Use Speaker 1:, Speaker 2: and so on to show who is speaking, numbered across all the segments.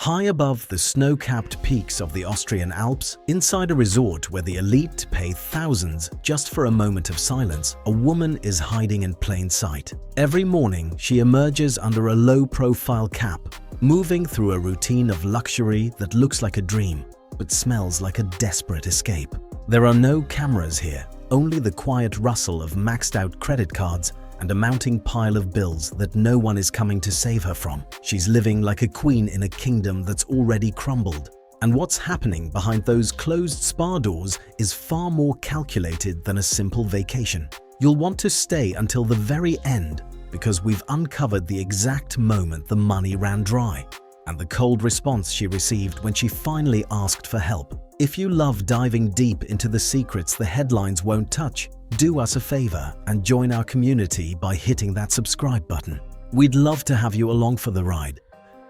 Speaker 1: High above the snow-capped peaks of the Austrian Alps, inside a resort where the elite pay thousands just for a moment of silence, a woman is hiding in plain sight. Every morning, she emerges under a low-profile cap, moving through a routine of luxury that looks like a dream, but smells like a desperate escape. There are no cameras here, only the quiet rustle of maxed-out credit cards and a mounting pile of bills that no one is coming to save her from. She's living like a queen in a kingdom that's already crumbled. And what's happening behind those closed spa doors is far more calculated than a simple vacation. You'll want to stay until the very end because we've uncovered the exact moment the money ran dry and the cold response she received when she finally asked for help. If you love diving deep into the secrets the headlines won't touch, do us a favor and join our community by hitting that subscribe button. We'd love to have you along for the ride.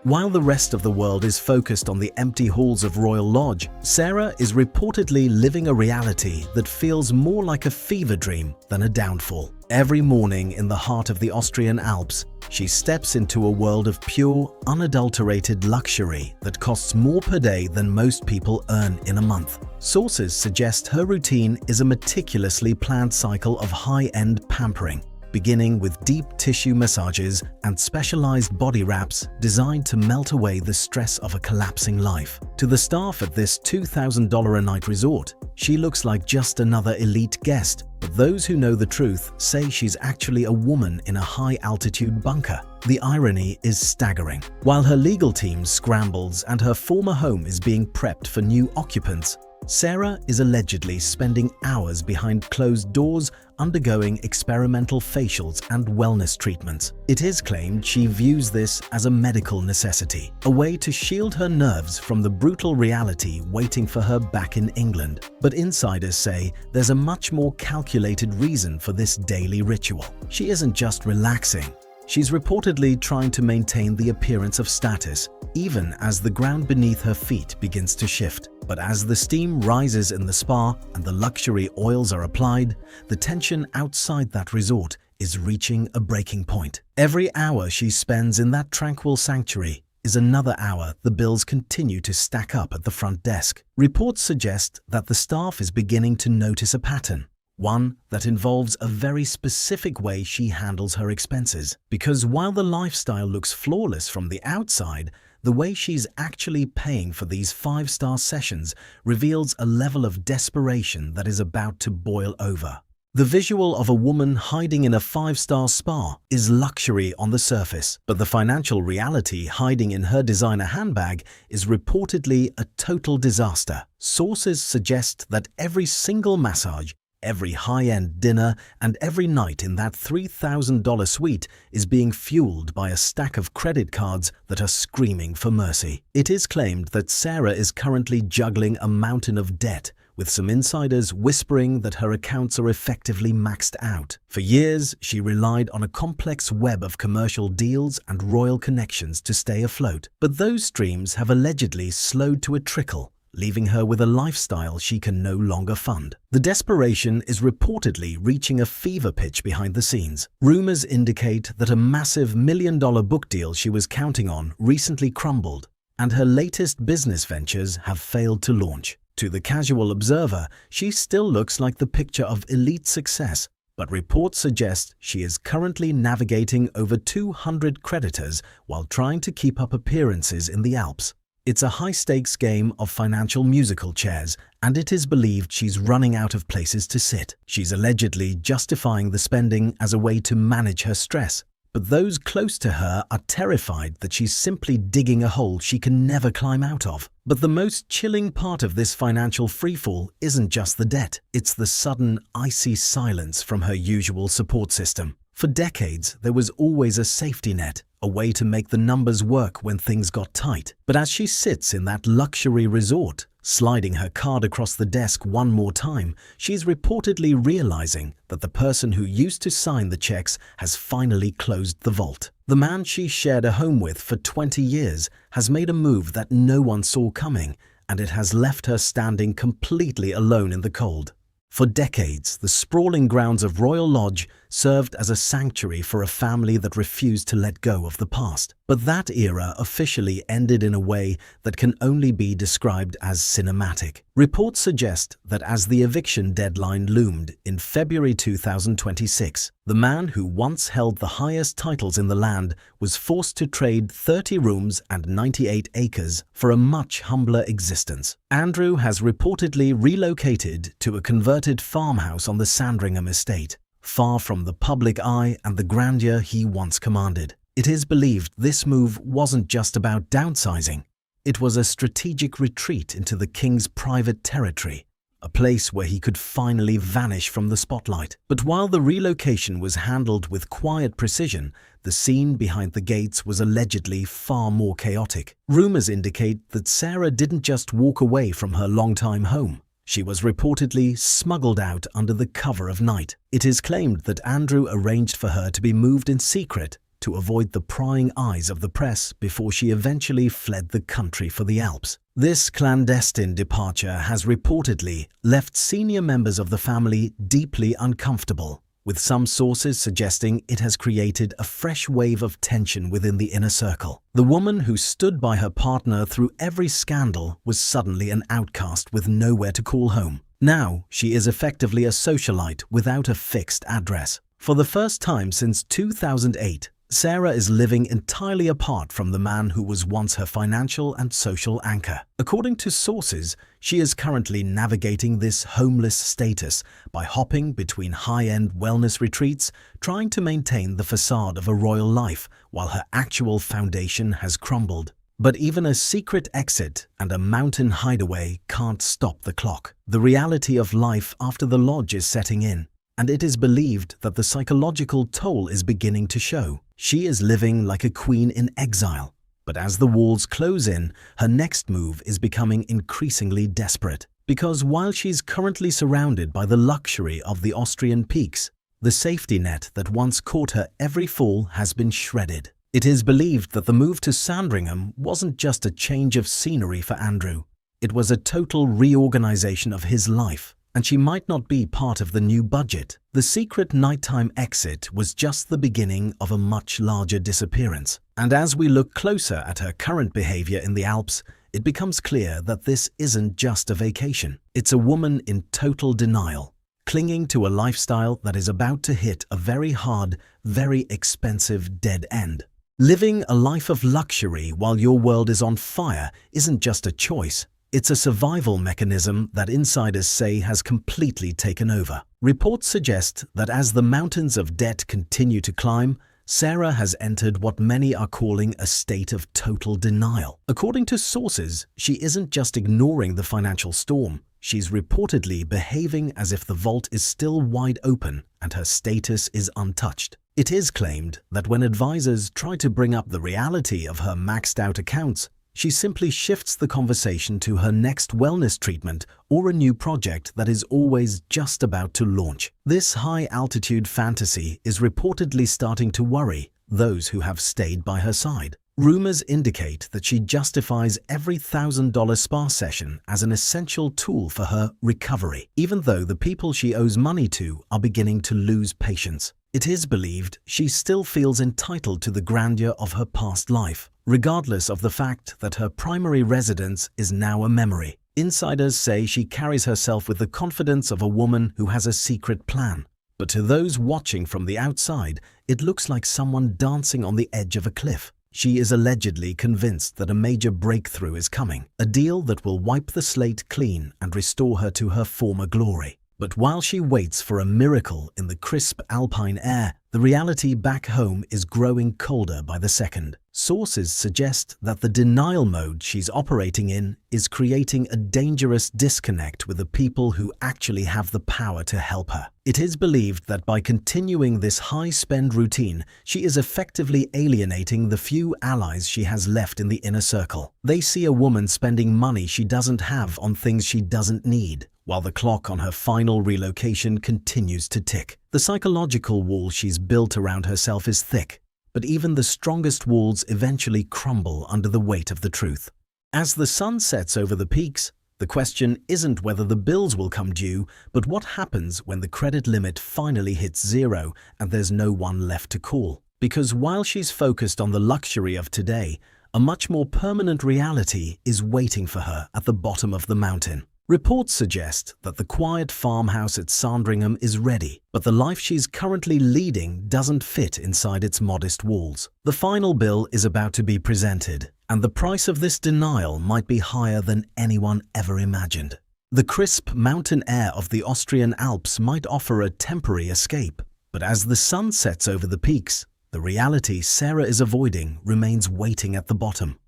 Speaker 1: While the rest of the world is focused on the empty halls of Royal Lodge, Sarah is reportedly living a reality that feels more like a fever dream than a downfall. Every morning in the heart of the Austrian Alps, she steps into a world of pure, unadulterated luxury that costs more per day than most people earn in a month. Sources suggest her routine is a meticulously planned cycle of high-end pampering, beginning with deep tissue massages and specialized body wraps designed to melt away the stress of a collapsing life. To the staff at this $2,000 a night resort, she looks like just another elite guest, but those who know the truth say she's actually a woman in a high-altitude bunker. The irony is staggering. While her legal team scrambles and her former home is being prepped for new occupants, Sarah is allegedly spending hours behind closed doors undergoing experimental facials and wellness treatments. It is claimed she views this as a medical necessity, a way to shield her nerves from the brutal reality waiting for her back in England. But insiders say there's a much more calculated reason for this daily ritual. She isn't just relaxing. She's reportedly trying to maintain the appearance of status, even as the ground beneath her feet begins to shift. But as the steam rises in the spa and the luxury oils are applied, the tension outside that resort is reaching a breaking point. Every hour she spends in that tranquil sanctuary is another hour the bills continue to stack up at the front desk. Reports suggest that the staff is beginning to notice a pattern, one that involves a very specific way she handles her expenses. Because while the lifestyle looks flawless from the outside, the way she's actually paying for these 5-star sessions reveals a level of desperation that is about to boil over. The visual of a woman hiding in a 5-star spa is luxury on the surface, but the financial reality hiding in her designer handbag is reportedly a total disaster. Sources suggest that every single massage, every high-end dinner, and every night in that $3,000 suite is being fueled by a stack of credit cards that are screaming for mercy. It is claimed that Sarah is currently juggling a mountain of debt, with some insiders whispering that her accounts are effectively maxed out. For years, she relied on a complex web of commercial deals and royal connections to stay afloat. But those streams have allegedly slowed to a trickle, leaving her with a lifestyle she can no longer fund. The desperation is reportedly reaching a fever pitch behind the scenes. Rumors indicate that a massive million-dollar book deal she was counting on recently crumbled, and her latest business ventures have failed to launch. To the casual observer, she still looks like the picture of elite success, but reports suggest she is currently navigating over 200 creditors while trying to keep up appearances in the Alps. It's a high-stakes game of financial musical chairs, and it is believed she's running out of places to sit. She's allegedly justifying the spending as a way to manage her stress, but those close to her are terrified that she's simply digging a hole she can never climb out of. But the most chilling part of this financial freefall isn't just the debt, it's the sudden, icy silence from her usual support system. For decades, there was always a safety net, a way to make the numbers work when things got tight. But as she sits in that luxury resort, sliding her card across the desk one more time, she's reportedly realizing that the person who used to sign the checks has finally closed the vault. The man she shared a home with for 20 years has made a move that no one saw coming, and it has left her standing completely alone in the cold. For decades, the sprawling grounds of Royal Lodge served as a sanctuary for a family that refused to let go of the past. But that era officially ended in a way that can only be described as cinematic. Reports suggest that as the eviction deadline loomed in February 2026, the man who once held the highest titles in the land was forced to trade 30 rooms and 98 acres for a much humbler existence. Andrew has reportedly relocated to a converted farmhouse on the Sandringham estate, far from the public eye and the grandeur he once commanded. It is believed this move wasn't just about downsizing. It was a strategic retreat into the king's private territory, a place where he could finally vanish from the spotlight. But while the relocation was handled with quiet precision, the scene behind the gates was allegedly far more chaotic. Rumors indicate that Sarah didn't just walk away from her longtime home. She was reportedly smuggled out under the cover of night. It is claimed that Andrew arranged for her to be moved in secret to avoid the prying eyes of the press before she eventually fled the country for the Alps. This clandestine departure has reportedly left senior members of the family deeply uncomfortable, with some sources suggesting it has created a fresh wave of tension within the inner circle. The woman who stood by her partner through every scandal was suddenly an outcast with nowhere to call home. Now she is effectively a socialite without a fixed address. For the first time since 2008, Sarah is living entirely apart from the man who was once her financial and social anchor. According to sources, she is currently navigating this homeless status by hopping between high-end wellness retreats, trying to maintain the facade of a royal life while her actual foundation has crumbled. But even a secret exit and a mountain hideaway can't stop the clock. The reality of life after the lodge is setting in, and it is believed that the psychological toll is beginning to show. She is living like a queen in exile, but as the walls close in, her next move is becoming increasingly desperate. Because while she's currently surrounded by the luxury of the Austrian peaks, the safety net that once caught her every fall has been shredded. It is believed that the move to Sandringham wasn't just a change of scenery for Andrew. It was a total reorganization of his life, and she might not be part of the new budget. The secret nighttime exit was just the beginning of a much larger disappearance. And as we look closer at her current behavior in the Alps, it becomes clear that this isn't just a vacation. It's a woman in total denial, clinging to a lifestyle that is about to hit a very hard, very expensive dead end. Living a life of luxury while your world is on fire isn't just a choice. It's a survival mechanism that insiders say has completely taken over. Reports suggest that as the mountains of debt continue to climb, Sarah has entered what many are calling a state of total denial. According to sources, she isn't just ignoring the financial storm. She's reportedly behaving as if the vault is still wide open and her status is untouched. It is claimed that when advisors try to bring up the reality of her maxed-out accounts, she simply shifts the conversation to her next wellness treatment or a new project that is always just about to launch. This high-altitude fantasy is reportedly starting to worry those who have stayed by her side. Rumors indicate that she justifies every $1,000 spa session as an essential tool for her recovery, even though the people she owes money to are beginning to lose patience. It is believed she still feels entitled to the grandeur of her past life, regardless of the fact that her primary residence is now a memory. Insiders say she carries herself with the confidence of a woman who has a secret plan. But to those watching from the outside, it looks like someone dancing on the edge of a cliff. She is allegedly convinced that a major breakthrough is coming, a deal that will wipe the slate clean and restore her to her former glory. But while she waits for a miracle in the crisp alpine air, the reality back home is growing colder by the second. Sources suggest that the denial mode she's operating in is creating a dangerous disconnect with the people who actually have the power to help her. It is believed that by continuing this high-spend routine, she is effectively alienating the few allies she has left in the inner circle. They see a woman spending money she doesn't have on things she doesn't need, while the clock on her final relocation continues to tick. The psychological wall she's built around herself is thick, but even the strongest walls eventually crumble under the weight of the truth. As the sun sets over the peaks, The question isn't whether the bills will come due, but what happens when the credit limit finally hits zero and there's no one left to call. Because while she's focused on the luxury of today, a much more permanent reality is waiting for her at the bottom of the mountain. Reports suggest that the quiet farmhouse at Sandringham is ready, but the life she's currently leading doesn't fit inside its modest walls. The final bill is about to be presented, and the price of this denial might be higher than anyone ever imagined. The crisp mountain air of the Austrian Alps might offer a temporary escape, but as the sun sets over the peaks, the reality Sarah is avoiding remains waiting at the bottom.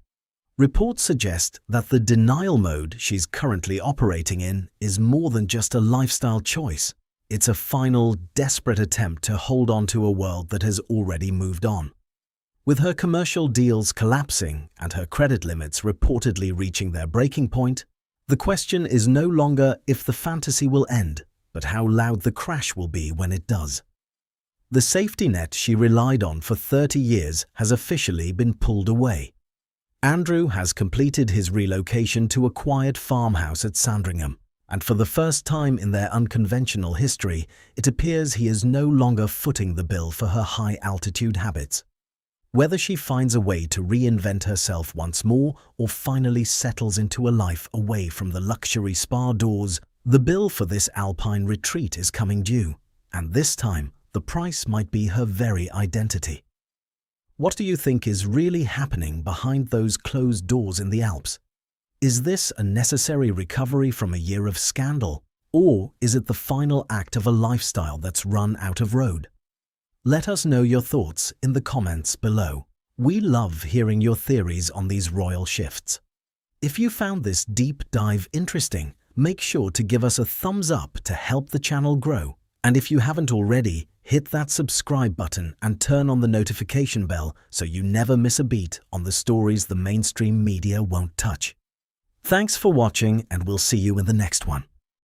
Speaker 1: Reports suggest that the denial mode she's currently operating in is more than just a lifestyle choice. It's a final, desperate attempt to hold on to a world that has already moved on. With her commercial deals collapsing and her credit limits reportedly reaching their breaking point, the question is no longer if the fantasy will end, but how loud the crash will be when it does. The safety net she relied on for 30 years has officially been pulled away. Andrew has completed his relocation to a quiet farmhouse at Sandringham, and for the first time in their unconventional history, it appears he is no longer footing the bill for her high-altitude habits. Whether she finds a way to reinvent herself once more or finally settles into a life away from the luxury spa doors, the bill for this alpine retreat is coming due, and this time the price might be her very identity. What do you think is really happening behind those closed doors in the Alps? Is this a necessary recovery from a year of scandal, or is it the final act of a lifestyle that's run out of road? Let us know your thoughts in the comments below. We love hearing your theories on these royal shifts. If you found this deep dive interesting, make sure to give us a thumbs up to help the channel grow. And if you haven't already, hit that subscribe button and turn on the notification bell so you never miss a beat on the stories the mainstream media won't touch. Thanks for watching, and we'll see you in the next one.